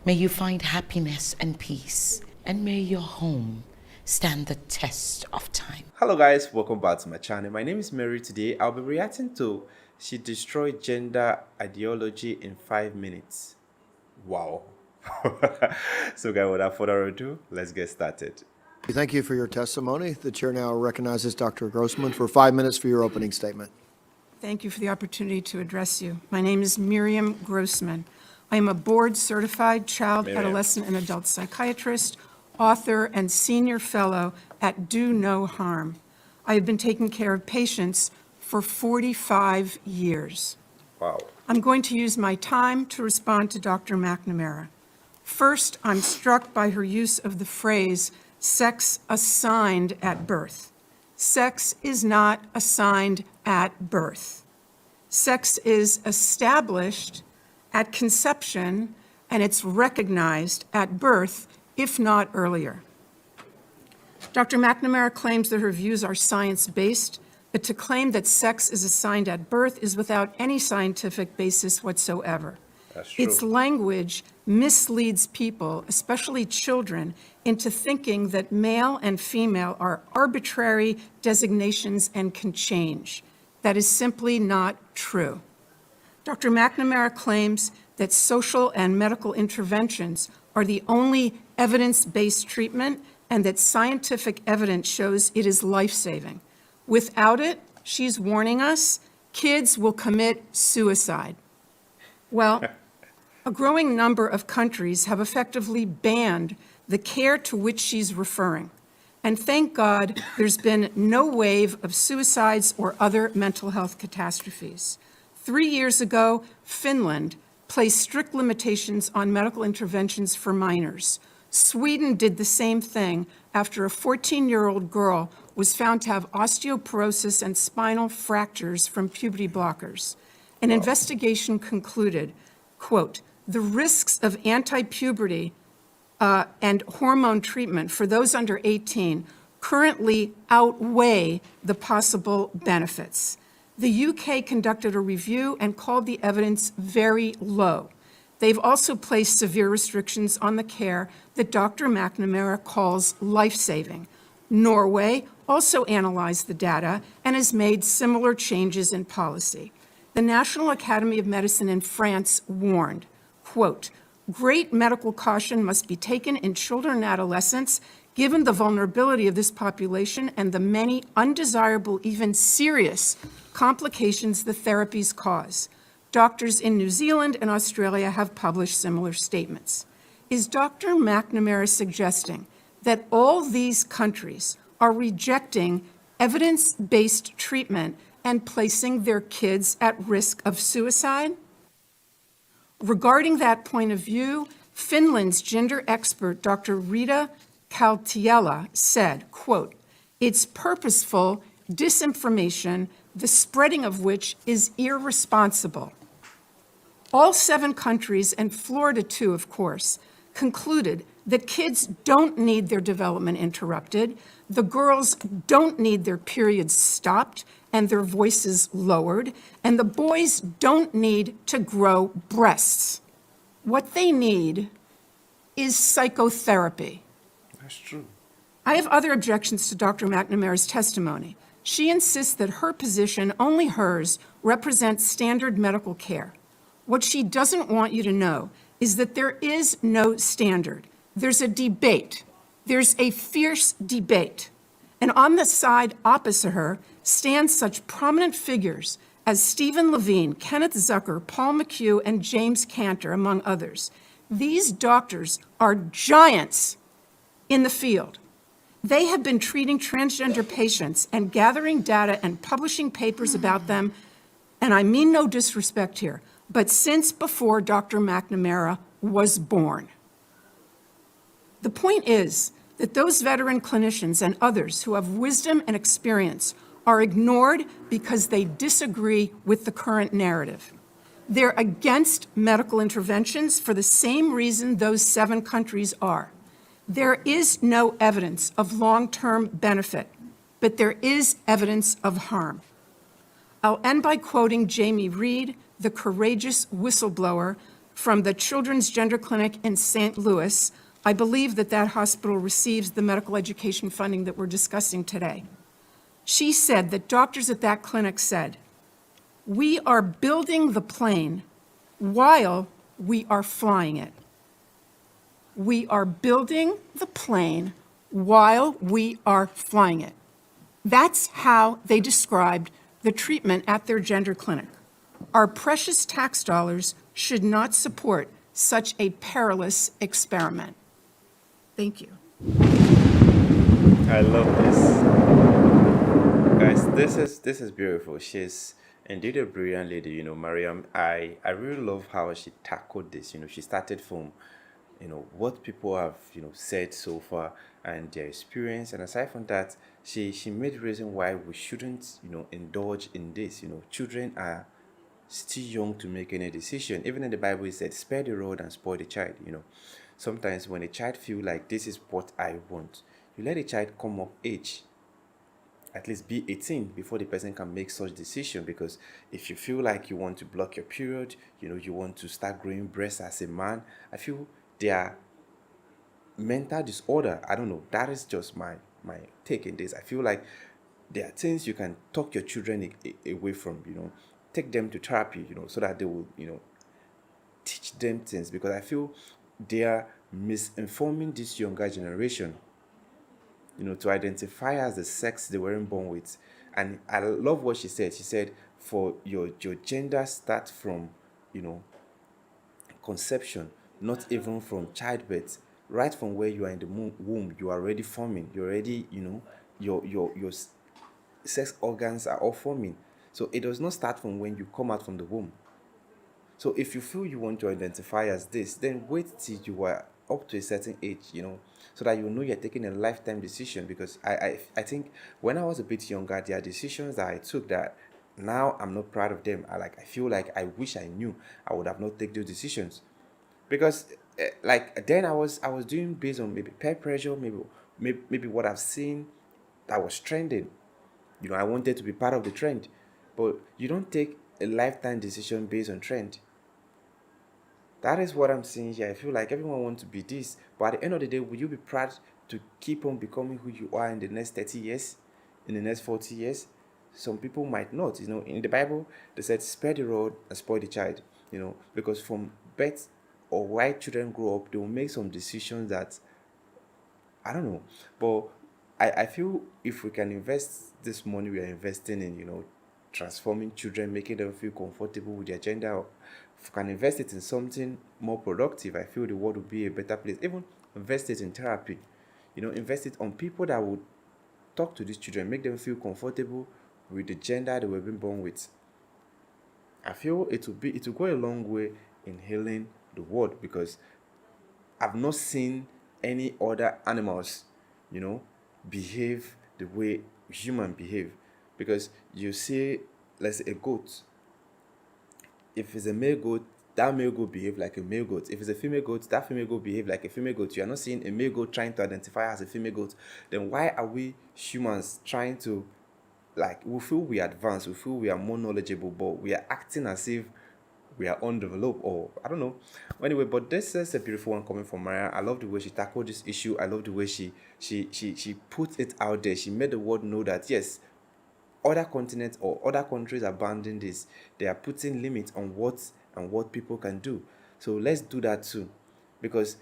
May you find happiness and peace, and may your home stand the test of time. Hello guys, welcome back to my channel. My name is Mary. Today I'll be reacting to She Destroyed Gender Ideology in 5 minutes. Wow. So guys, without further ado, let's get started. Thank you for your testimony. The chair now recognizes Dr. Grossman for 5 minutes for your opening statement. Thank you for the opportunity to address you. My name is Miriam Grossman. I am a board-certified child, adolescent, and adult psychiatrist, author, and senior fellow at Do No Harm. I have been taking care of patients for 45 years. Wow. I'm going to use my time to respond to Dr. McNamara. First, I'm struck by her use of the phrase, sex assigned at birth. Sex is not assigned at birth. Sex is established at conception, and it's recognized at birth, if not earlier. Dr. McNamara claims that her views are science-based, but to claim that sex is assigned at birth is without any scientific basis whatsoever. That's true. Its language misleads people, especially children, into thinking that male and female are arbitrary designations and can change. That is simply not true. Dr. McNamara claims that social and medical interventions are the only evidence-based treatment and that scientific evidence shows it is life-saving. Without it, she's warning us, kids will commit suicide. Well, a growing number of countries have effectively banned the care to which she's referring. And thank God there's been no wave of suicides or other mental health catastrophes. 3 years ago, Finland placed strict limitations on medical interventions for minors. Sweden did the same thing after a 14-year-old girl was found to have osteoporosis and spinal fractures from puberty blockers. An investigation concluded, quote, the risks of anti-puberty and hormone treatment for those under 18 currently outweigh the possible benefits. The UK conducted a review and called the evidence very low. They've also placed severe restrictions on the care that Dr. McNamara calls life-saving. Norway also analyzed the data and has made similar changes in policy. The National Academy of Medicine in France warned, quote, great medical caution must be taken in children and adolescents given the vulnerability of this population and the many undesirable, even serious complications the therapies cause. Doctors in New Zealand and Australia have published similar statements. Is Dr. McNamara suggesting that all these countries are rejecting evidence-based treatment and placing their kids at risk of suicide? Regarding that point of view, Finland's gender expert, Dr. Rita Kaltiela, said, quote, it's purposeful disinformation, the spreading of which is irresponsible. All 7 countries, and Florida too, of course, concluded that kids don't need their development interrupted, the girls don't need their periods stopped and their voices lowered, and the boys don't need to grow breasts. What they need is psychotherapy. That's true. I have other objections to Dr. McNamara's testimony. She insists that her position, only hers, represents standard medical care. What she doesn't want you to know is that there is no standard. There's a debate. There's a fierce debate. And on the side opposite her stand such prominent figures as Stephen Levine, Kenneth Zucker, Paul McHugh, and James Cantor, among others. These doctors are giants in the field. They have been treating transgender patients and gathering data and publishing papers about them, and I mean no disrespect here, but since before Dr. McNamara was born. The point is that those veteran clinicians and others who have wisdom and experience are ignored because they disagree with the current narrative. They're against medical interventions for the same reason those 7 countries are. There is no evidence of long-term benefit, but there is evidence of harm. I'll end by quoting Jamie Reed, the courageous whistleblower from the Children's Gender Clinic in St. Louis. I believe that that hospital receives the medical education funding that we're discussing today. She said that doctors at that clinic said, "We are building the plane while we are flying it." We are building the plane while we are flying it. That's how they described the treatment at their gender clinic. Our precious tax dollars should not support such a perilous experiment. Thank you. I love this. Guys, this is beautiful. She's indeed a brilliant lady, Miriam. I really love how she tackled this. She started from what people have said so far and their experience, and aside from that, she made reason why we shouldn't indulge in this. Children are still young to make any decision. Even in the Bible, it said, "Spare the rod and spoil the child." Sometimes when a child feel like this is what I want, you let a child come of age, at least be 18 before the person can make such decision. Because if you feel like you want to block your period, you want to start growing breasts as a man, I feel there are mental disorder. I don't know, that is just my take in this. I feel like there are things you can talk your children away from. Take them to therapy, so that they will teach them things, because I feel they are misinforming this younger generation to identify as the sex they weren't born with. And I love what she said. She said, for your gender start from conception, not even from childbirth. Right from where you are in the womb, you are already forming. You're already, your sex organs are all forming. So it does not start from when you come out from the womb. So if you feel you want to identify as this, then wait till you are up to a certain age, so that you know you're taking a lifetime decision. Because I think when I was a bit younger, there are decisions that I took that now I'm not proud of them. I feel like I wish I knew I would have not taken those decisions. Because like then I was doing based on maybe peer pressure, maybe what I've seen that was trending. I wanted to be part of the trend. But you don't take a lifetime decision based on trend. That is what I'm saying here. I feel like everyone wants to be this, but at the end of the day, will you be proud to keep on becoming who you are in the next 30 years, in the next 40 years? Some people might not. In the Bible, they said, "Spare the rod and spoil the child." Because from birth or while children grow up, they will make some decisions that I don't know. But I feel if we can invest this money we are investing in, transforming children, making them feel comfortable with their gender, if we can invest it in something more productive, I feel the world would be a better place. Even invest it in therapy, invest it on people that would talk to these children, make them feel comfortable with the gender they were being born with. I feel it will go a long way in healing the world, because I've not seen any other animals, behave the way humans behave. Because you see, let's say a goat. If it's a male goat, that male goat behave like a male goat. If it's a female goat, that female goat behave like a female goat. You are not seeing a male goat trying to identify as a female goat. Then why are we humans trying to, we feel we are advanced, we feel we are more knowledgeable, but we are acting as if we are undeveloped, or I don't know. Anyway, but this is a beautiful one coming from Maria. I love the way she tackled this issue. I love the way she put it out there. She made the world know that yes, other continents or other countries are banning this. They are putting limits on what people can do. So let's do that too, because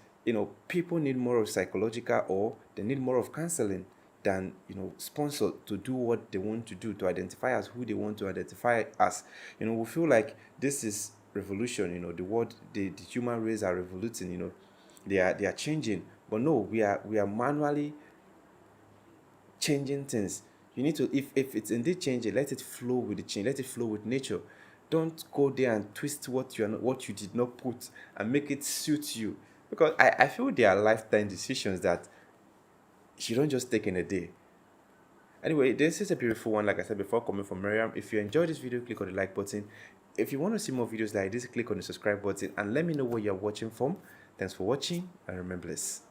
people need more of psychological, or they need more of counseling than sponsored to do what they want to do, to identify as who they want to identify as. We feel like this is revolution. The world, the human race are revoluting. They are changing, but no, we are manually changing things. You need to, if it's indeed changing, let it flow with the change, let it flow with nature. Don't go there and twist what you did not put and make it suit you. Because I feel there are lifetime decisions that you don't just take in a day. Anyway, this is a beautiful one, like I said before, coming from Miriam. If you enjoyed this video, click on the like button. If you want to see more videos like this, click on the subscribe button and let me know where you're watching from. Thanks for watching, and remember this.